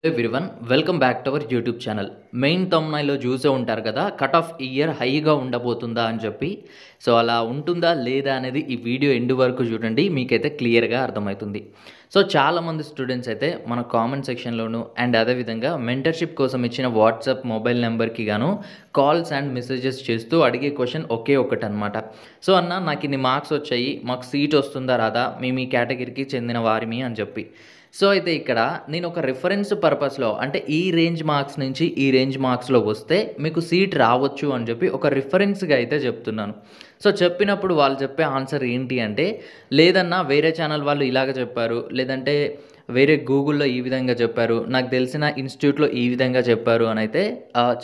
Everyone welcome back to our YouTube channel. Main తమ్నైల్లో చూసే ఉంటారు కదా, కట్ ఆఫ్ ఇయర్ హైగా ఉండబోతుందా అని చెప్పి. సో అలా ఉంటుందా లేదా అనేది ఈ వీడియో ఎండ్ వరకు చూడండి, మీకైతే క్లియర్గా అర్థమవుతుంది. సో చాలామంది స్టూడెంట్స్ అయితే మన కామెంట్ సెక్షన్లోను అండ్ అదేవిధంగా మెంటర్షిప్ కోసం ఇచ్చిన వాట్సాప్ మొబైల్ నెంబర్కి గాను కాల్స్ అండ్ మెసేజెస్ చేస్తూ అడిగే క్వశ్చన్ ఒకే ఒకటి అనమాట. సో అన్న, నాకు ఇన్ని మార్క్స్ వచ్చాయి, మాకు సీట్ వస్తుందా రాదా, మేము ఈ కేటగిరీకి చెందిన వారిమి అని చెప్పి. సో అయితే ఇక్కడ నేను ఒక రిఫరెన్స్ పర్పస్లో, అంటే ఈ రేంజ్ మార్క్స్ నుంచి ఈ రేంజ్ మార్క్స్లో వస్తే మీకు సీట్ రావచ్చు అని చెప్పి ఒక రిఫరెన్స్గా అయితే చెప్తున్నాను. సో చెప్పినప్పుడు వాళ్ళు చెప్పే ఆన్సర్ ఏంటి అంటే, లేదన్నా వేరే ఛానల్ వాళ్ళు ఇలాగ చెప్పారు, లేదంటే వేరే గూగుల్లో ఈ విధంగా చెప్పారు, నాకు తెలిసిన ఇన్స్టిట్యూట్లో ఈ విధంగా చెప్పారు అని అయితే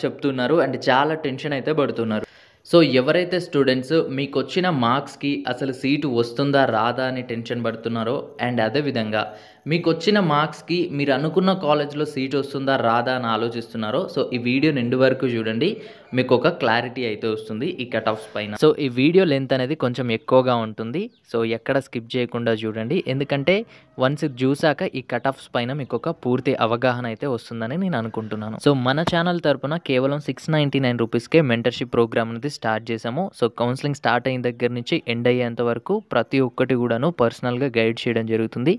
చెప్తున్నారు. అండ్ చాలా టెన్షన్ అయితే పడుతున్నారు. సో ఎవరైతే స్టూడెంట్స్ మీకు వచ్చిన మార్క్స్కి అసలు సీటు వస్తుందా రాదా అని టెన్షన్ పడుతున్నారో, అండ్ అదేవిధంగా మీకు వచ్చిన మార్క్స్కి మీరు అనుకున్న కాలేజ్లో సీట్ వస్తుందా రాదా అని ఆలోచిస్తున్నారో, సో ఈ వీడియో నిండు వరకు చూడండి, మీకు ఒక క్లారిటీ అయితే వస్తుంది ఈ కట్ ఆఫ్స్ పైన. సో ఈ వీడియో లెంత్ అనేది కొంచెం ఎక్కువగా ఉంటుంది, సో ఎక్కడ స్కిప్ చేయకుండా చూడండి, ఎందుకంటే వన్స్ ఇది చూసాక ఈ కట్ ఆఫ్స్ పైన మీకు ఒక పూర్తి అవగాహన అయితే వస్తుందని నేను అనుకుంటున్నాను. సో మన ఛానల్ తరపున కేవలం 699 రూపీస్కే మెంటర్షిప్ ప్రోగ్రామ్ అనేది స్టార్ట్ చేసాము. సో కౌన్సిలింగ్ స్టార్ట్ అయిన దగ్గర నుంచి ఎండ్ అయ్యేంత వరకు ప్రతి ఒక్కటి కూడాను పర్సనల్గా గైడ్ చేయడం జరుగుతుంది.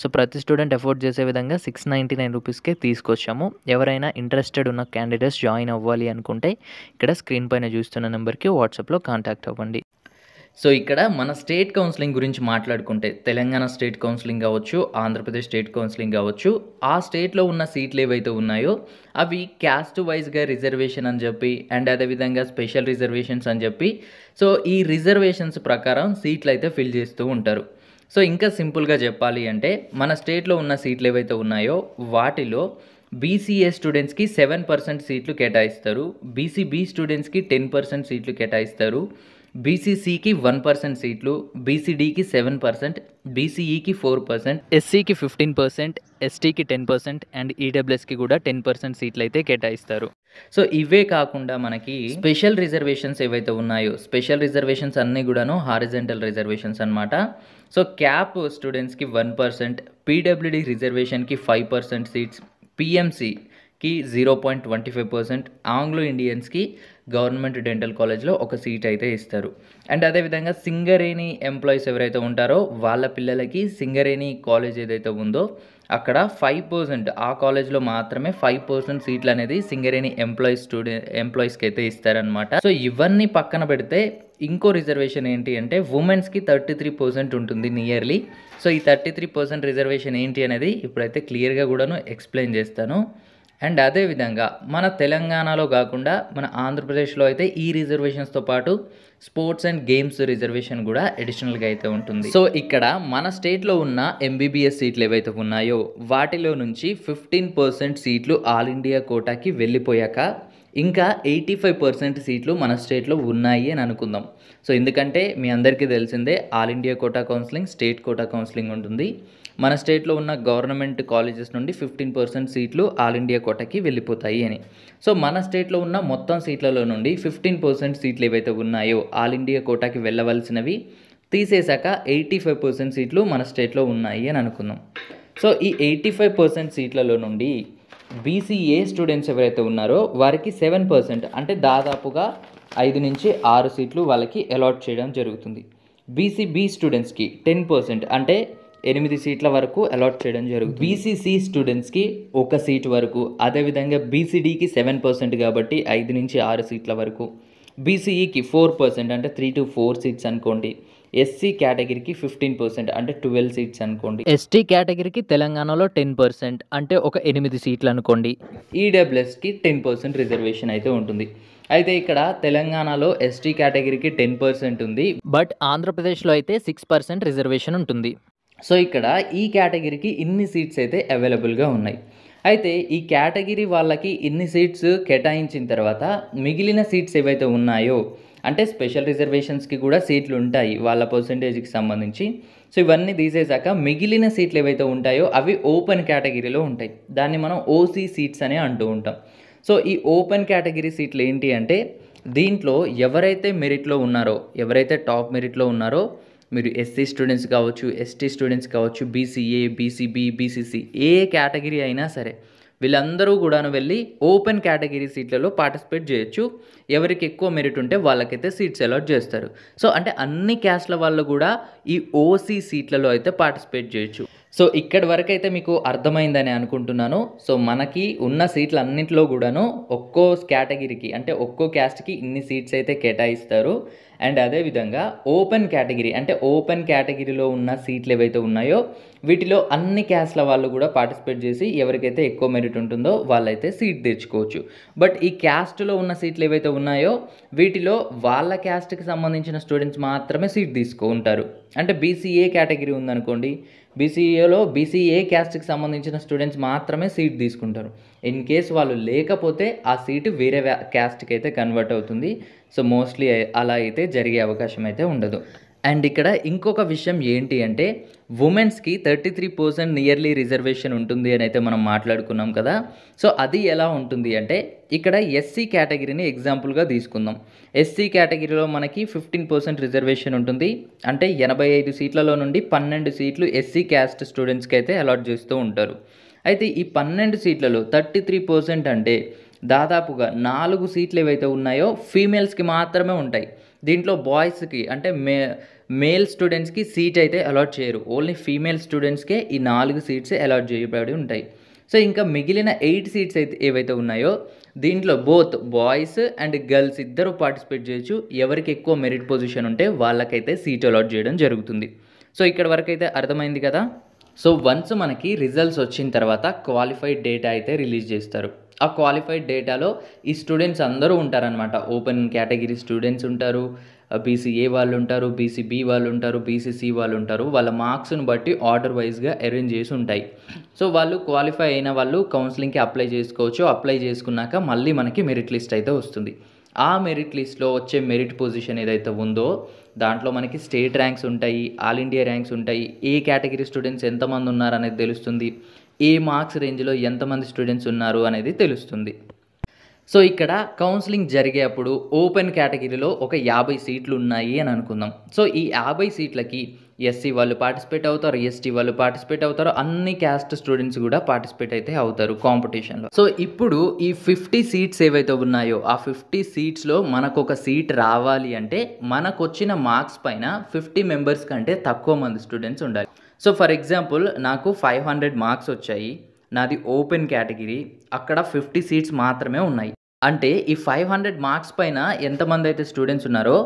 సో ప్రతి స్టూడెంట్ ఎఫోర్డ్ చేసే విధంగా 699 రూపీస్కే తీసుకొచ్చాము. ఎవరైనా ఇంట్రెస్టెడ్ ఉన్న క్యాండిడేట్స్ జాయిన్ అవ్వాలి అనుకుంటే ఇక్కడ స్క్రీన్ పైన చూస్తున్న నెంబర్కి వాట్సాప్లో కాంటాక్ట్ అవ్వండి. సో ఇక్కడ మన స్టేట్ కౌన్సిలింగ్ గురించి మాట్లాడుకుంటే, తెలంగాణ స్టేట్ కౌన్సిలింగ్ కావచ్చు, ఆంధ్రప్రదేశ్ స్టేట్ కౌన్సిలింగ్ కావచ్చు, ఆ స్టేట్లో ఉన్న సీట్లు ఏవైతే ఉన్నాయో అవి క్యాస్ట్ వైజ్గా రిజర్వేషన్ అని చెప్పి, అండ్ అదేవిధంగా స్పెషల్ రిజర్వేషన్స్ అని చెప్పి, సో ఈ రిజర్వేషన్స్ ప్రకారం సీట్లు అయితే ఫిల్ చేస్తూ ఉంటారు. సో ఇంకా సింపుల్గా చెప్పాలి అంటే, మన స్టేట్లో ఉన్న సీట్లు ఏవైతే ఉన్నాయో వాటిలో బీసీఏ స్టూడెంట్స్కి 7% సీట్లు కేటాయిస్తారు, బీసీబీ స్టూడెంట్స్కి 10% సీట్లు కేటాయిస్తారు, బీసీసీకి 1% సీట్లు, బీసీడీకి 7%, బీసీఈకి 4%, ఎస్సీకి 15%, ఎస్టీకి 10% అండ్ ఈడబ్ల్యూఎస్కి కూడా 10% సీట్లు అయితే కేటాయిస్తారు. సో ఇవే కాకుండా మనకి స్పెషల్ రిజర్వేషన్స్ ఏవైతే ఉన్నాయో, స్పెషల్ రిజర్వేషన్స్ అన్నీ కూడాను హారిజెంటల్ రిజర్వేషన్స్ అనమాట. సో క్యాప్ స్టూడెంట్స్కి 1%, పీడబ్ల్యూడీ రిజర్వేషన్కి 5% సీట్స్, పిఎంసీకి 0.25%, ఆంగ్లో ఇండియన్స్కి గవర్నమెంట్ డెంటల్ కాలేజ్లో ఒక సీట్ అయితే ఇస్తారు. అండ్ అదేవిధంగా సింగరేణి ఎంప్లాయీస్ ఎవరైతే ఉంటారో వాళ్ళ పిల్లలకి సింగరేణి కాలేజ్ ఏదైతే ఉందో అక్కడ 5%, ఆ కాలేజ్లో మాత్రమే 5% సీట్లు అనేది సింగరేణి ఎంప్లాయీస్కి అయితే ఇస్తారనమాట. సో ఇవన్నీ పక్కన పెడితే ఇంకో రిజర్వేషన్ ఏంటి అంటే, ఉమెన్స్కి 33% ఉంటుంది నియర్లీ. సో ఈ 33% రిజర్వేషన్ ఏంటి అనేది ఇప్పుడైతే క్లియర్గా కూడాను ఎక్స్ప్లెయిన్ చేస్తాను. అండ్ అదేవిధంగా మన తెలంగాణలో కాకుండా మన ఆంధ్రప్రదేశ్లో అయితే ఈ రిజర్వేషన్స్తో పాటు స్పోర్ట్స్ అండ్ గేమ్స్ రిజర్వేషన్ కూడా అడిషనల్గా అయితే ఉంటుంది. సో ఇక్కడ మన స్టేట్లో ఉన్న ఎంబీబీఎస్ సీట్లు ఏవైతే ఉన్నాయో వాటిలో నుంచి 15% సీట్లు ఆల్ ఇండియా కోటాకి వెళ్ళిపోయాక ఇంకా 85% సీట్లు మన స్టేట్లో ఉన్నాయి అని అనుకుందాం. సో ఎందుకంటే మీ అందరికీ తెలిసిందే, all India quota counselling, state quota counselling ఉంటుంది. మన స్టేట్లో ఉన్న గవర్నమెంట్ కాలేజెస్ నుండి 15% సీట్లు ఆల్ ఇండియా కోటాకి వెళ్ళిపోతాయి అని. సో మన స్టేట్లో ఉన్న మొత్తం సీట్లలో నుండి 15% సీట్లు ఏవైతే ఉన్నాయో ఆల్ ఇండియా కోటాకి వెళ్ళవలసినవి తీసేశాక 85% సీట్లు మన స్టేట్లో ఉన్నాయి అని అనుకుందాం. సో ఈ 85% సీట్లలో నుండి బీసీఏ స్టూడెంట్స్ ఎవరైతే ఉన్నారో వారికి 7%, అంటే దాదాపుగా 5 నుంచి 6 సీట్లు వాళ్ళకి అలాట్ చేయడం జరుగుతుంది. బీసీబీ స్టూడెంట్స్కి 10%, అంటే 8 సీట్ల వరకు అలాట్ చేయడం జరుగుతుంది. బీసీసీ స్టూడెంట్స్కి 1 సీట్ వరకు, అదేవిధంగా బీసీడీకి 7% కాబట్టి 5 నుంచి 6 సీట్ల వరకు, బీసీఈకి 4%, అంటే 3 to 4 సీట్స్ అనుకోండి, ఎస్సీ కేటగిరీకి 15%, అంటే 12 సీట్స్ అనుకోండి, ఎస్టీ కేటగిరీకి తెలంగాణలో 10%, అంటే ఒక 8 సీట్లు అనుకోండి, ఈడబ్ల్యూఎస్కి 10% రిజర్వేషన్ అయితే ఉంటుంది. అయితే ఇక్కడ తెలంగాణలో ఎస్టీ కేటగిరీకి 10% ఉంది, బట్ ఆంధ్రప్రదేశ్లో అయితే 6% రిజర్వేషన్ ఉంటుంది. సో ఇక్కడ ఈ కేటగిరీకి ఇన్ని సీట్స్ అయితే అవైలబుల్గా ఉన్నాయి. అయితే ఈ కేటగిరీ వాళ్ళకి ఇన్ని సీట్స్ కేటాయించిన తర్వాత మిగిలిన సీట్స్ ఏవైతే ఉన్నాయో, అంటే స్పెషల్ రిజర్వేషన్స్కి కూడా సీట్లు ఉంటాయి వాళ్ళ పర్సంటేజ్కి సంబంధించి. సో ఇవన్నీ తీసేశాక మిగిలిన సీట్లు ఏవైతే ఉంటాయో అవి ఓపెన్ కేటగిరీలో ఉంటాయి. దాన్ని మనం ఓసీ సీట్స్ అని అంటూ ఉంటాం. సో ఈ ఓపెన్ కేటగిరీ సీట్లు ఏంటి అంటే, దీంట్లో ఎవరైతే మెరిట్లో ఉన్నారో, ఎవరైతే టాప్ మెరిట్లో ఉన్నారో, మీరు ఎస్సీ స్టూడెంట్స్ కావచ్చు, ఎస్టీ స్టూడెంట్స్ కావచ్చు, బీసీఏ, బీసీబీ, బీసీసీ, ఏ కేటగిరీ అయినా సరే వీళ్ళందరూ కూడాను వెళ్ళి ఓపెన్ కేటగిరీ సీట్లలో పార్టిసిపేట్ చేయొచ్చు. ఎవరికి ఎక్కువ మెరిట్ ఉంటే వాళ్ళకైతే సీట్స్ అలాట్ చేస్తారు. సో అంటే అన్ని క్యాస్ట్ల వాళ్ళు కూడా ఈ ఓసీ సీట్లలో అయితే పార్టిసిపేట్ చేయొచ్చు. సో ఇక్కడి వరకు అయితే మీకు అర్థమైందని అనుకుంటున్నాను. సో మనకి ఉన్న సీట్లు అన్నింటిలో కూడాను ఒక్కో కేటగిరీకి అంటే ఒక్కో క్యాస్ట్కి ఇన్ని సీట్స్ అయితే కేటాయిస్తారు. అండ్ అదేవిధంగా ఓపెన్ కేటగిరీ అంటే ఓపెన్ కేటగిరీలో ఉన్న సీట్లు ఏవైతే ఉన్నాయో వీటిలో అన్ని క్యాస్ట్ల వాళ్ళు కూడా పార్టిసిపేట్ చేసి ఎవరికైతే ఎక్కువ మెరిట్ ఉంటుందో వాళ్ళైతే సీట్ తెచ్చుకోవచ్చు. బట్ ఈ క్యాస్ట్లో ఉన్న సీట్లు ఏవైతే ఉన్నాయో వీటిలో వాళ్ళ క్యాస్ట్కి సంబంధించిన స్టూడెంట్స్ మాత్రమే సీట్ తీసుకుంటారు. అంటే బీసీఏ కేటగిరీ ఉందనుకోండి, బీసీఏలో బీసీఏ క్యాస్ట్కి సంబంధించిన స్టూడెంట్స్ మాత్రమే సీట్ తీసుకుంటారు. ఇన్ కేస్ వాళ్ళు లేకపోతే ఆ సీటు వేరే క్యాస్ట్కి అయితే కన్వర్ట్ అవుతుంది. సో మోస్ట్లీ అలా అయితే జరిగే అవకాశం అయితే ఉండదు. అండ్ ఇక్కడ ఇంకొక విషయం ఏంటి అంటే ఉమెన్స్కి 33% నియర్లీ రిజర్వేషన్ ఉంటుంది అని అయితే మనం మాట్లాడుకున్నాం కదా. సో అది ఎలా ఉంటుంది అంటే ఇక్కడ ఎస్సీ కేటగిరీని ఎగ్జాంపుల్గా తీసుకుందాం. ఎస్సీ కేటగిరీలో మనకి 15% రిజర్వేషన్ ఉంటుంది. అంటే 85 సీట్లలో నుండి 12 సీట్లు ఎస్సీ క్యాస్ట్ స్టూడెంట్స్కి అయితే అలాట్ చేస్తూ ఉంటారు. అయితే ఈ 12 సీట్లలో 33% అంటే దాదాపుగా 4 సీట్లు ఏవైతే ఉన్నాయో ఫీమేల్స్కి మాత్రమే ఉంటాయి. దీంట్లో బాయ్స్కి అంటే మేల్ స్టూడెంట్స్కి సీట్ అయితే అలాట్ చేయరు. ఓన్లీ ఫీమేల్ స్టూడెంట్స్కే ఈ 4 సీట్స్ అలాట్ చేయబడి ఉంటాయి. సో ఇంకా మిగిలిన 8 సీట్స్ అయితే ఏవైతే ఉన్నాయో దీంట్లో బోత్ బాయ్స్ అండ్ గర్ల్స్ ఇద్దరు పార్టిసిపేట్ చేయొచ్చు. ఎవరికి ఎక్కువ మెరిట్ పొజిషన్ ఉంటే వాళ్ళకైతే సీట్ అలాట్ చేయడం జరుగుతుంది. సో ఇక్కడ వరకు అయితే అర్థమైంది కదా. సో వన్స్ మనకి రిజల్ట్స్ వచ్చిన తర్వాత క్వాలిఫైడ్ డేటా అయితే రిలీజ్ చేస్తారు. ఆ క్వాలిఫైడ్ డేటాలో ఈ స్టూడెంట్స్ అందరూ ఉంటారనమాట. ఓపెన్ కేటగిరీ స్టూడెంట్స్ ఉంటారు, బీసీఏ వాళ్ళు ఉంటారు, బీసీబీ వాళ్ళు ఉంటారు, బీసీసీ వాళ్ళు ఉంటారు. వాళ్ళ మార్క్స్ని బట్టి ఆర్డర్ వైజ్గా అరేంజ్ చేసి ఉంటాయి. సో వాళ్ళు క్వాలిఫై అయిన వాళ్ళు కౌన్సిలింగ్కి అప్లై చేసుకోవచ్చు. అప్లై చేసుకున్నాక మళ్ళీ మనకి మెరిట్ లిస్ట్ అయితే వస్తుంది. ఆ మెరిట్ లిస్ట్లో వచ్చే మెరిట్ పొజిషన్ ఏదైతే ఉందో దాంట్లో మనకి స్టేట్ ర్యాంక్స్ ఉంటాయి, ఆల్ ఇండియా ర్యాంక్స్ ఉంటాయి, ఏ కేటగిరీ స్టూడెంట్స్ ఎంతమంది ఉన్నారు అనేది తెలుస్తుంది, ఏ మార్క్స్ రేంజ్లో ఎంతమంది స్టూడెంట్స్ ఉన్నారు అనేది తెలుస్తుంది. సో ఇక్కడ కౌన్సిలింగ్ జరిగేప్పుడు ఓపెన్ కేటగిరీలో ఒక 50 సీట్లు ఉన్నాయి అని అనుకుందాం. సో ఈ 50 సీట్లకి ఎస్సీ వాళ్ళు పార్టిసిపేట్ అవుతారు, ఎస్టీ వాళ్ళు పార్టిసిపేట్ అవుతారు, అన్ని క్యాస్ట్ స్టూడెంట్స్ కూడా పార్టిసిపేట్ అయితే అవుతారు కాంపిటీషన్లో. సో ఇప్పుడు ఈ 50 సీట్స్ ఏవైతే ఉన్నాయో ఆ 50 సీట్స్లో మనకు ఒక సీట్ రావాలి అంటే మనకు వచ్చిన మార్క్స్ పైన 50 మెంబర్స్ కంటే తక్కువ మంది స్టూడెంట్స్ ఉండాలి. సో ఫర్ ఎగ్జాంపుల్ నాకు 500 మార్క్స్ వచ్చాయి, నాది ఓపెన్ కేటగిరీ, అక్కడ 50 సీట్స్ మాత్రమే ఉన్నాయి. అంటే ఈ 500 మార్క్స్ పైన ఎంతమంది అయితే స్టూడెంట్స్ ఉన్నారో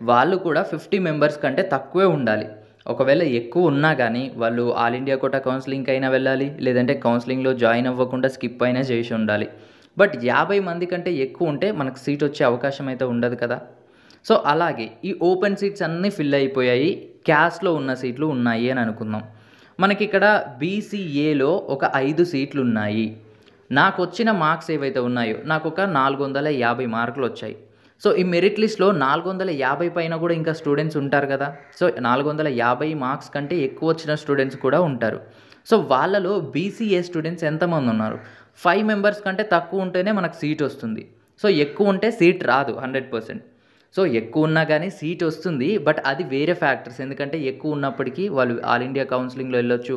వాళ్ళు కూడా 50 మెంబర్స్ కంటే తక్కువే ఉండాలి. ఒకవేళ ఎక్కువ ఉన్నా కానీ వాళ్ళు ఆల్ ఇండియా కోటా కౌన్సిలింగ్కి అయినా వెళ్ళాలి, లేదంటే కౌన్సిలింగ్లో జాయిన్ అవ్వకుండా స్కిప్ అయినా చేసి ఉండాలి. బట్ 50 మంది కంటే ఎక్కువ ఉంటే మనకు సీట్ వచ్చే అవకాశం అయితే ఉండదు కదా. సో అలాగే ఈ ఓపెన్ సీట్స్ అన్నీ ఫిల్ అయిపోయాయి, క్యాస్ట్లో ఉన్న సీట్లు ఉన్నాయి అని అనుకుందాం. మనకి ఇక్కడ బీసీఏలో ఒక 5 సీట్లు ఉన్నాయి. నాకు వచ్చిన మార్క్స్ ఏవైతే ఉన్నాయో నాకు ఒక 450 మార్కులు వచ్చాయి. సో ఈ మెరిట్ లిస్ట్లో 450 పైన కూడా ఇంకా స్టూడెంట్స్ ఉంటారు కదా. సో 450 మార్క్స్ కంటే ఎక్కువ వచ్చిన స్టూడెంట్స్ కూడా ఉంటారు. సో వాళ్ళలో బీసీఏ స్టూడెంట్స్ ఎంతమంది ఉన్నారు? 5 మెంబర్స్ కంటే తక్కువ ఉంటేనే మనకు సీట్ వస్తుంది. సో ఎక్కువ ఉంటే సీట్ రాదు 100%. సో ఎక్కువ ఉన్నా కానీ సీట్ వస్తుంది, బట్ అది వేరే ఫ్యాక్టర్స్. ఎందుకంటే ఎక్కువ ఉన్నప్పటికీ వాళ్ళు ఆల్ ఇండియా కౌన్సిలింగ్లో వెళ్ళొచ్చు,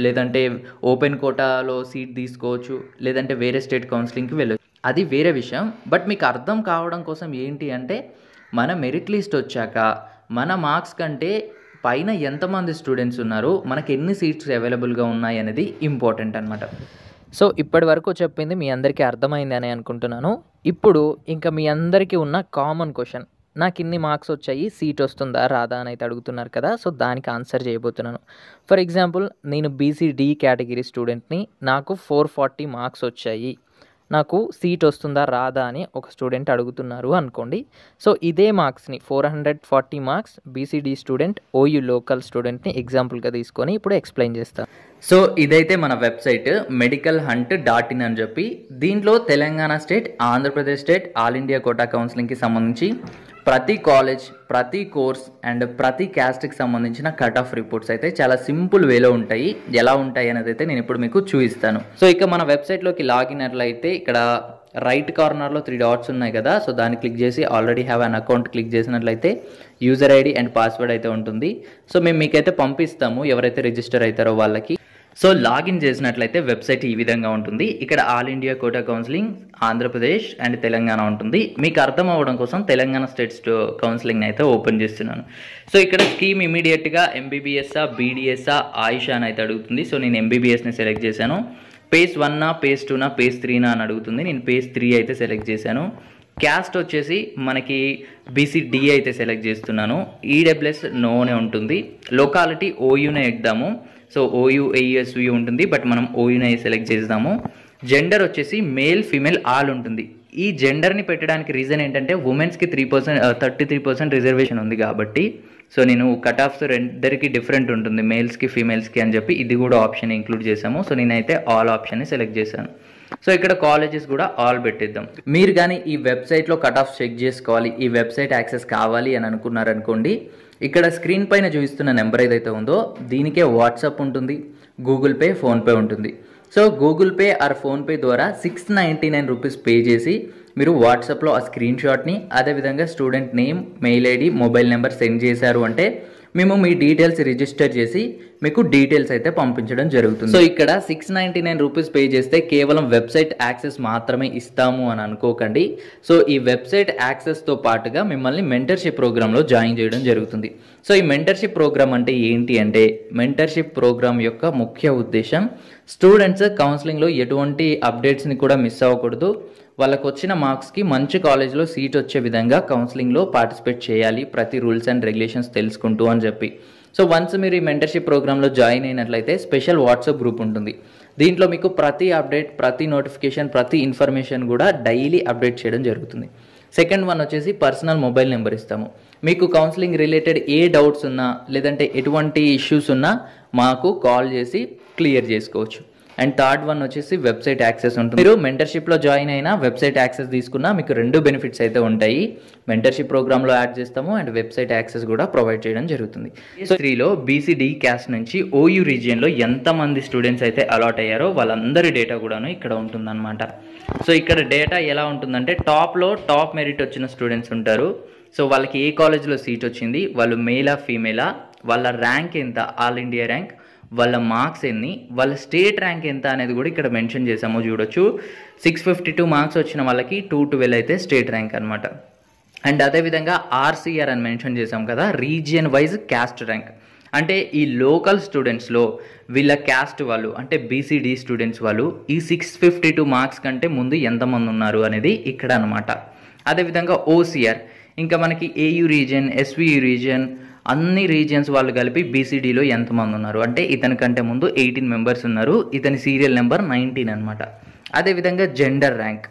లేదంటే ఓపెన్ కోటాలో సీట్ తీసుకోవచ్చు, లేదంటే వేరే స్టేట్ కౌన్సిలింగ్కి వెళ్ళొచ్చు, అది వేరే విషయం. బట్ మీకు అర్థం కావడం కోసం ఏంటి అంటే మన మెరిట్ లిస్ట్ వచ్చాక మన మార్క్స్ కంటే పైన ఎంతమంది స్టూడెంట్స్ ఉన్నారు, మనకి ఎన్ని సీట్స్ అవైలబుల్గా ఉన్నాయి అనేది ఇంపార్టెంట్ అనమాట. సో ఇప్పటి వరకు చెప్పింది మీ అందరికీ అర్థమైంది అని అనుకుంటున్నాను. ఇప్పుడు ఇంకా మీ అందరికీ ఉన్న కామన్ క్వశ్చన్, నాకు ఇన్ని మార్క్స్ వచ్చాయి, సీట్ వస్తుందా రాదా అని అయితే అడుగుతున్నారు కదా. సో దానికి ఆన్సర్ చేయబోతున్నాను. ఫర్ ఎగ్జాంపుల్ నేను బీసీడీ కేటగిరీ స్టూడెంట్ని, నాకు 440 మార్క్స్ వచ్చాయి, నాకు సీట్ వస్తుందా రాదా అని ఒక స్టూడెంట్ అడుగుతున్నారు అనుకోండి. సో ఇదే మార్క్స్ని 440 marks BCD student OU local స్టూడెంట్ని ఎగ్జాంపుల్గా తీసుకొని ఇప్పుడు ఎక్స్ప్లెయిన్ చేస్తాను. సో ఇదైతే మన వెబ్సైట్ medicalhunt.in అని చెప్పి, దీంట్లో Telangana state, Andhra Pradesh state, all India quota కౌన్సిలింగ్కి సంబంధించి ప్రతి కాలేజ్, ప్రతి కోర్స్ అండ్ ప్రతి క్యాస్ట్కి సంబంధించిన కట్ ఆఫ్ రిపోర్ట్స్ అయితే చాలా సింపుల్ వేలో ఉంటాయి. ఎలా ఉంటాయి అనేది అయితే నేను ఇప్పుడు మీకు చూపిస్తాను. సో ఇక మన వెబ్సైట్లోకి లాగిన్ అయినట్లయితే ఇక్కడ రైట్ కార్నర్లో 3 డాట్స్ ఉన్నాయి కదా. సో దాన్ని క్లిక్ చేసి already have an account click చేసినట్లయితే యూజర్ ఐడి అండ్ పాస్వర్డ్ అయితే ఉంటుంది. సో మేము మీకైతే పంపిస్తాము ఎవరైతే రిజిస్టర్ అవుతారో వాళ్ళకి. సో లాగిన్ చేసినట్లయితే వెబ్సైట్ ఈ విధంగా ఉంటుంది. ఇక్కడ all India quota counselling Andhra Pradesh and Telangana ఉంటుంది. మీకు అర్థం అవ్వడం కోసం తెలంగాణ స్టేట్ కౌన్సిలింగ్ అయితే ఓపెన్ చేస్తున్నాను. సో ఇక్కడ స్కీమ్ ఇమీడియట్గా ఎంబీబీఎస్ఆ, బీడీఎస్ఆ, ఆయుషా అని అయితే అడుగుతుంది. సో నేను ఎంబీబీఎస్ని సెలెక్ట్ చేశాను. పేజ్ 1నా, పేజ్ 2నా, పేజ్ 3నా అని అడుగుతుంది. నేను పేజ్ 3 అయితే సెలెక్ట్ చేశాను. క్యాస్ట్ వచ్చేసి మనకి బీసీడీ అయితే సెలెక్ట్ చేస్తున్నాను. ఈడబ్ల్యూఎస్ నో అనే ఉంటుంది. లొకాలిటీ ఓయూనే ఇద్దాము. సో ఓయూ ఏఎస్వి ఉంటుంది, బట్ మనం ఓయూనే సెలెక్ట్ చేద్దాము. జెండర్ వచ్చేసి మేల్, ఫీమేల్ ఆల్ ఉంటుంది. ఈ జెండర్ని పెట్టడానికి రీజన్ ఏంటంటే ఉమెన్స్కి 33% రిజర్వేషన్ ఉంది కాబట్టి. సో నేను కట్ ఆఫ్స్ రెండరికి డిఫరెంట్ ఉంటుంది, మేల్స్కి ఫీమేల్స్కి అని చెప్పి ఇది కూడా ఆప్షన్ ఇంక్లూడ్ చేసాము. సో నేనైతే ఆల్ ఆప్షన్ని సెలెక్ట్ చేశాను. సో ఇక్కడ కాలేజెస్ కూడా ఆల్ పెట్టిద్దాం. మీరు కానీ ఈ వెబ్సైట్లో కట్ ఆఫ్ చెక్ చేసుకోవాలి, ఈ వెబ్సైట్ యాక్సెస్ కావాలి అని అనుకున్నారనుకోండి, ఇక్కడ స్క్రీన్ పైన చూపిస్తున్న నెంబర్ ఏదైతే ఉందో దీనికే వాట్సాప్ ఉంటుంది, గూగుల్ పే, ఫోన్పే ఉంటుంది. So Google pay are PhonePe ద్వారా 699 రూపీస్ పే చేసి మీరు వాట్సాప్లో ఆ స్క్రీన్ షాట్ని, అదేవిధంగా student name, mail ID, mobile number send చేశారు అంటే మేము మీ డీటెయిల్స్ రిజిస్టర్ చేసి మీకు డీటెయిల్స్ అయితే పంపించడం జరుగుతుంది. సో ఇక్కడ 699 రూపీస్ పే చేస్తే కేవలం వెబ్సైట్ యాక్సెస్ మాత్రమే ఇస్తాము అని అనుకోకండి. సో ఈ వెబ్సైట్ యాక్సెస్తో పాటుగా మిమ్మల్ని మెంటర్షిప్ ప్రోగ్రాంలో జాయిన్ చేయడం జరుగుతుంది. సో ఈ మెంటర్షిప్ ప్రోగ్రామ్ అంటే ఏంటి అంటే, మెంటర్షిప్ ప్రోగ్రామ్ యొక్క ముఖ్య ఉద్దేశం స్టూడెంట్స్ కౌన్సిలింగ్లో ఎటువంటి అప్డేట్స్ని కూడా మిస్ అవ్వకూడదు, వాళ్ళకు వచ్చిన మార్క్స్కి మంచి కాలేజ్లో సీట్ వచ్చే విధంగా కౌన్సిలింగ్లో పార్టిసిపేట్ చేయాలి, ప్రతి రూల్స్ అండ్ రెగ్యులేషన్స్ తెలుసుకుంటూ అని చెప్పి. సో వన్స్ మీరు ఈ మెంటర్షిప్ ప్రోగ్రాంలో జాయిన్ అయినట్లయితే స్పెషల్ వాట్సాప్ గ్రూప్ ఉంటుంది. దీంట్లో మీకు ప్రతి అప్డేట్, ప్రతి నోటిఫికేషన్, ప్రతి ఇన్ఫర్మేషన్ కూడా డైలీ అప్డేట్ చేయడం జరుగుతుంది. సెకండ్ వన్ వచ్చేసి పర్సనల్ మొబైల్ నెంబర్ ఇస్తాము. మీకు కౌన్సిలింగ్ రిలేటెడ్ ఏ డౌట్స్ ఉన్నా లేదంటే ఎటువంటి ఇష్యూస్ ఉన్నా మాకు కాల్ చేసి క్లియర్ చేసుకోవచ్చు. అండ్ థర్డ్ వన్ వచ్చేసి వెబ్సైట్ యాక్సెస్ ఉంటుంది. మీరు మెంటర్షిప్లో జాయిన్ అయినా వెబ్సైట్ యాక్సెస్ తీసుకున్నా మీకు 2 బెనిఫిట్స్ అయితే ఉంటాయి. మెంటర్షిప్ ప్రోగ్రాంలో యాడ్ చేస్తాము అండ్ వెబ్సైట్ యాక్సెస్ కూడా ప్రొవైడ్ చేయడం జరుగుతుంది. సో 3లో బీసీడీ క్యాస్ట్ నుంచి ఓయూ రీజియన్లో ఎంతమంది స్టూడెంట్స్ అయితే అలాట్ అయ్యారో వాళ్ళందరి డేటా కూడాను ఇక్కడ ఉంటుందన్నమాట. సో ఇక్కడ డేటా ఎలా ఉంటుందంటే టాప్లో టాప్ మెరిట్ వచ్చిన స్టూడెంట్స్ ఉంటారు. సో వాళ్ళకి ఏ కాలేజ్లో సీట్ వచ్చింది, వాళ్ళు మేలా ఫీమేలా, వాళ్ళ ర్యాంక్ ఎంత, ఆల్ ఇండియా ర్యాంక్, వాళ్ళ మార్క్స్ ఎన్ని, వాళ్ళ స్టేట్ ర్యాంక్ ఎంత అనేది కూడా ఇక్కడ మెన్షన్ చేసాము చూడొచ్చు. 652 మార్క్స్ వచ్చిన వాళ్ళకి 212 అయితే స్టేట్ ర్యాంక్ అనమాట. అండ్ అదేవిధంగా ఆర్సీఆర్ అని మెన్షన్ చేసాం కదా, రీజియన్ వైజ్ క్యాస్ట్ ర్యాంక్. అంటే ఈ లోకల్ స్టూడెంట్స్లో వీళ్ళ క్యాస్ట్ వాళ్ళు అంటే బీసీడీ స్టూడెంట్స్ వాళ్ళు ఈ 652 మార్క్స్ కంటే ముందు ఎంతమంది ఉన్నారు అనేది ఇక్కడ అనమాట. అదేవిధంగా ఓసీఆర్, ఇంకా మనకి ఏయూ రీజియన్, ఎస్వీయూ రీజియన్, అన్ని రీజియన్స్ వాళ్ళు కలిపి బీసీడీలో ఎంతమంది ఉన్నారు అంటే ఇతని కంటే ముందు 18 మెంబర్స్ ఉన్నారు, ఇతని సీరియల్ నెంబర్ 19 అనమాట. అదేవిధంగా జెండర్ ర్యాంక్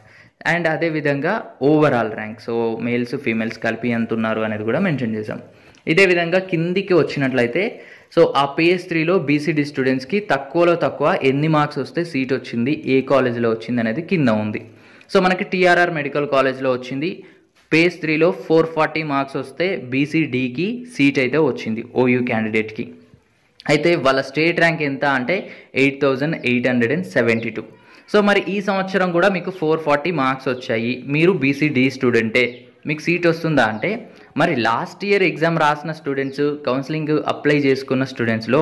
అండ్ అదేవిధంగా overall rank, so males females కలిపి ఎంత ఉన్నారు అనేది కూడా మెన్షన్ చేసాం. ఇదే విధంగా కిందికి వచ్చినట్లయితే సో ఆ పేజ్ 3లో బీసీడీ స్టూడెంట్స్కి తక్కువలో తక్కువ ఎన్ని మార్క్స్ వస్తే సీట్ వచ్చింది, ఏ కాలేజ్లో వచ్చింది అనేది కింద ఉంది. సో మనకి టీఆర్ఆర్ మెడికల్ కాలేజ్లో వచ్చింది. పేజ్ 3లో 440 మార్క్స్ వస్తే బీసీడీకి సీట్ అయితే వచ్చింది ఓయూ క్యాండిడేట్కి. అయితే వాళ్ళ స్టేట్ ర్యాంక్ ఎంత అంటే 8872. సో మరి ఈ సంవత్సరం కూడా మీకు 440 మార్క్స్ వచ్చాయి, మీరు బీసీడీ స్టూడెంటే, మీకు సీట్ వస్తుందా అంటే మరి లాస్ట్ ఇయర్ ఎగ్జామ్ రాసిన స్టూడెంట్స్, కౌన్సిలింగ్ అప్లై చేసుకున్న స్టూడెంట్స్లో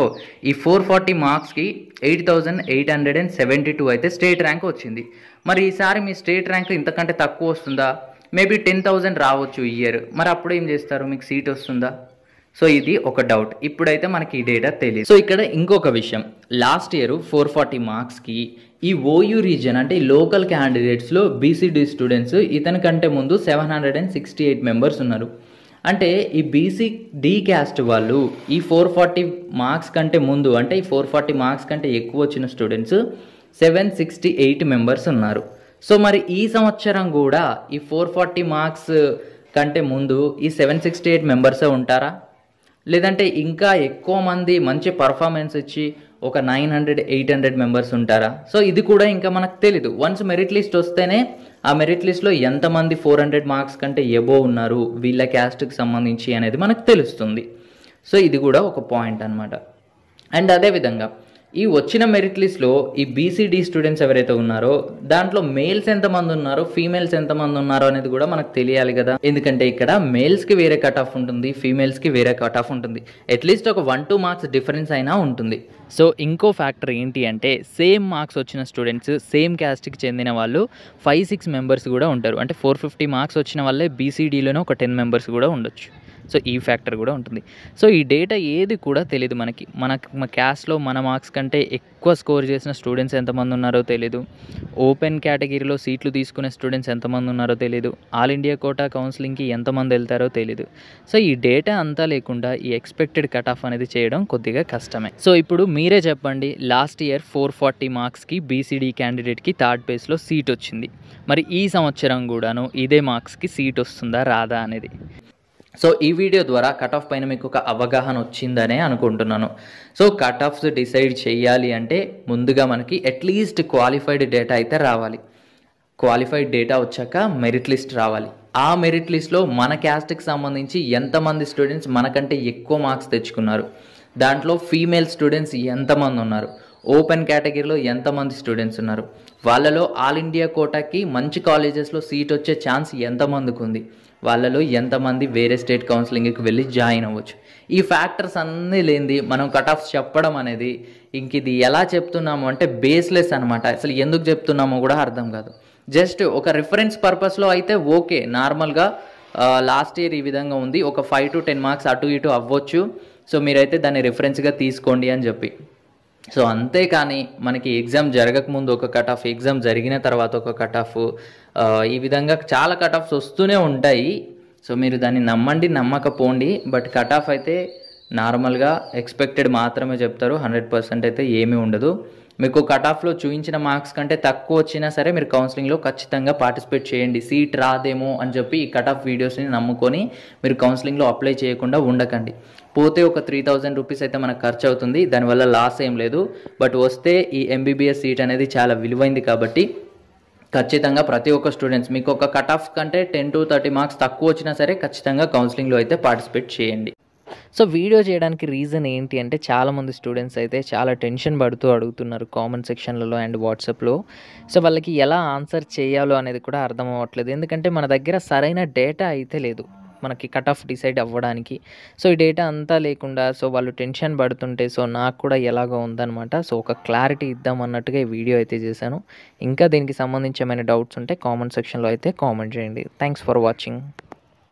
ఈ 440 మార్క్స్కి 8872 అయితే స్టేట్ ర్యాంక్ వచ్చింది. మరి ఈసారి మీ స్టేట్ ర్యాంక్ ఇంతకంటే తక్కువ వస్తుందా, మేబీ 10,000 రావచ్చు ఈ ఇయర్, మరి అప్పుడు ఏం చేస్తారు, మీకు సీట్ వస్తుందా? సో ఇది ఒక డౌట్. ఇప్పుడైతే మనకి ఈ డేటా తెలియదు. సో ఇక్కడ ఇంకొక విషయం, లాస్ట్ ఇయర్ 440 మార్క్స్కి ఈ ఓయూ రీజియన్ అంటే ఈ లోకల్ క్యాండిడేట్స్లో బీసీడీ స్టూడెంట్స్ ఇతని కంటే ముందు 768 మెంబర్స్ ఉన్నారు. అంటే ఈ బీసీడీ క్యాస్ట్ వాళ్ళు ఈ 440 మార్క్స్ కంటే ముందు అంటే ఈ 440 మార్క్స్ కంటే ఎక్కువ వచ్చిన స్టూడెంట్స్ 768 మెంబర్స్ ఉన్నారు. సో మరి ఈ సంవత్సరం కూడా ఈ 440 మార్క్స్ కంటే ముందు ఈ 768 మెంబర్సే ఉంటారా, లేదంటే ఇంకా ఎక్కువ మంది మంచి పర్ఫార్మెన్స్ ఇచ్చి ఒక 900-800 మెంబర్స్ ఉంటారా? సో ఇది కూడా ఇంకా మనకు తెలీదు. వన్స్ మెరిట్ లిస్ట్ వస్తేనే ఆ మెరిట్ లిస్ట్లో ఎంతమంది 400 మార్క్స్ కంటే ఎబో ఉన్నారు వీళ్ళ క్యాస్ట్కి సంబంధించి అనేది మనకు తెలుస్తుంది. సో ఇది కూడా ఒక పాయింట్ అనమాట. అండ్ అదేవిధంగా ఈ వచ్చిన మెరిట్ లిస్ట్‌లో ఈ బీసీడీ స్టూడెంట్స్ ఎవరైతే ఉన్నారో దాంట్లో మేల్స్ ఎంతమంది ఉన్నారో, ఫీమేల్స్ ఎంతమంది ఉన్నారో అనేది కూడా మనకు తెలియాలి కదా. ఎందుకంటే ఇక్కడ మేల్స్‌కి వేరే కట్ ఆఫ్ ఉంటుంది, ఫీమేల్స్‌కి వేరే కట్ ఆఫ్ ఉంటుంది. అట్లీస్ట్ ఒక 1-2 మార్క్స్ డిఫరెన్స్ అయినా ఉంటుంది. సో ఇంకో ఫ్యాక్టర్ ఏంటి అంటే సేమ్ మార్క్స్ వచ్చిన స్టూడెంట్స్, సేమ్ క్యాస్ట్‌కి చెందిన వాళ్ళు 5-6 మెంబర్స్ కూడా ఉంటారు. అంటే 450 మార్క్స్ వచ్చిన వాళ్ళే బీసీడీలోనే ఒక 10 మెంబర్స్ కూడా ఉండొచ్చు. సో ఈ ఫ్యాక్టర్ కూడా ఉంటుంది. సో ఈ డేటా ఏది కూడా తెలీదు మనకి. మన క్యాస్ట్‌లో మన మార్క్స్ కంటే ఎక్కువ స్కోర్ చేసిన స్టూడెంట్స్ ఎంతమంది ఉన్నారో తెలీదు. ఓపెన్ కేటగిరీలో సీట్లు తీసుకునే స్టూడెంట్స్ ఎంతమంది ఉన్నారో తెలీదు. ఆల్ ఇండియా కోటా కౌన్సిలింగ్‌కి ఎంతమంది వెళ్తారో తెలీదు. సో ఈ డేటా అంతా లేకుండా ఈ ఎక్స్‌పెక్టెడ్ కట్ ఆఫ్ అనేది చేయడం కొద్దిగా కష్టమే. సో ఇప్పుడు మీరే చెప్పండి, లాస్ట్ ఇయర్ 440 మార్క్స్‌కి బీసీడీ క్యాండిడేట్‌కి థర్డ్ ప్లేస్‌లో సీట్ వచ్చింది. మరి ఈ సంవత్సరం కూడాను ఇదే మార్క్స్‌కి సీట్ వస్తుందా రాదా అనేది. సో ఈ వీడియో ద్వారా కట్ ఆఫ్ పైన మీకు ఒక అవగాహన వచ్చిందనే అనుకుంటున్నాను. సో కట్ ఆఫ్స్ డిసైడ్ చేయాలి అంటే ముందుగా మనకి అట్లీస్ట్ క్వాలిఫైడ్ డేటా అయితే రావాలి. క్వాలిఫైడ్ డేటా వచ్చాక మెరిట్ లిస్ట్ రావాలి. ఆ మెరిట్ లిస్ట్లో మన క్యాస్ట్కి సంబంధించి ఎంతమంది స్టూడెంట్స్ మనకంటే ఎక్కువ మార్క్స్ తెచ్చుకున్నారు, దాంట్లో ఫీమేల్ స్టూడెంట్స్ ఎంతమంది ఉన్నారు, ఓపెన్ కేటగిరీలో ఎంతమంది స్టూడెంట్స్ ఉన్నారు, వాళ్ళలో ఆల్ ఇండియా కోటాకి మంచి కాలేజెస్లో సీట్ వచ్చే ఛాన్స్ ఎంతమందికి ఉంది, వాళ్ళలో ఎంతమంది వేరే స్టేట్ కౌన్సిలింగ్కి వెళ్ళి జాయిన్ అవ్వచ్చు. ఈ ఫ్యాక్టర్స్ అన్నీ లేనిది మనం కట్ ఆఫ్స్ చెప్పడం అనేది ఇంక ఇది ఎలా చెప్తున్నాము అంటే బేస్లెస్ అనమాట. అసలు ఎందుకు చెప్తున్నామో కూడా అర్థం కాదు. జస్ట్ ఒక రిఫరెన్స్ పర్పస్లో అయితే ఓకే, నార్మల్గా లాస్ట్ ఇయర్ ఈ విధంగా ఉంది, ఒక 5-10 మార్క్స్ అటు ఇటు అవ్వచ్చు, సో మీరైతే దాన్ని రిఫరెన్స్గా తీసుకోండి అని చెప్పి. సో అంతేకాని మనకి ఎగ్జామ్ జరగకముందు ఒక కట్ ఆఫ్, ఎగ్జామ్ జరిగిన తర్వాత ఒక కట్ ఆఫ్, ఈ విధంగా చాలా కట్ ఆఫ్స్ వస్తూనే ఉంటాయి. సో మీరు దాన్ని నమ్మండి, నమ్మకపోండి. బట్ కట్ ఆఫ్ అయితే నార్మల్గా ఎక్స్పెక్టెడ్ మాత్రమే చెప్తారు, 100% అయితే ఏమీ ఉండదు. మీకు కట్ ఆఫ్లో చూపించిన మార్క్స్ కంటే తక్కువ వచ్చినా సరే మీరు కౌన్సిలింగ్లో ఖచ్చితంగా పార్టిసిపేట్ చేయండి. సీట్ రాదేమో అని చెప్పి ఈ కట్ ఆఫ్ వీడియోస్ని నమ్ముకొని మీరు కౌన్సిలింగ్లో అప్లై చేయకుండా ఉండకండి. పోతే ఒక 3000 రూపీస్ అయితే మనకు ఖర్చు అవుతుంది, దానివల్ల లాస్ ఏం లేదు. బట్ వస్తే ఈ ఎంబీబీఎస్ సీట్ అనేది చాలా విలువైంది కాబట్టి ఖచ్చితంగా ప్రతి ఒక్క స్టూడెంట్స్ మీకు ఒక కట్ ఆఫ్ కంటే 10-30 మార్క్స్ తక్కువ వచ్చినా సరే ఖచ్చితంగా కౌన్సిలింగ్లో అయితే పార్టిసిపేట్ చేయండి. సో వీడియో చేయడానికి రీజన్ ఏంటి అంటే చాలామంది స్టూడెంట్స్ అయితే చాలా టెన్షన్ పడుతూ అడుగుతున్నారు కామెంట్ సెక్షన్లలో అండ్ వాట్సాప్లో. సో వాళ్ళకి ఎలా ఆన్సర్ చేయాలో అనేది కూడా అర్థం అవ్వట్లేదు. ఎందుకంటే మన దగ్గర సరైన డేటా అయితే లేదు మనకి కట్ ఆఫ్ డిసైడ్ అవ్వడానికి. సో ఈ డేటా అంతా లేకుండా సో వాళ్ళు టెన్షన్ పడుతుంటే సో నాకు కూడా ఎలాగో ఉందన్నమాట. సో ఒక క్లారిటీ ఇద్దాం అన్నట్టుగా ఈ వీడియో అయితే చేశాను. ఇంకా దీనికి సంబంధించి ఏమైనా డౌట్స్ ఉంటే కామెంట్ సెక్షన్లో అయితే కామెంట్ చేయండి. Thanks for watching.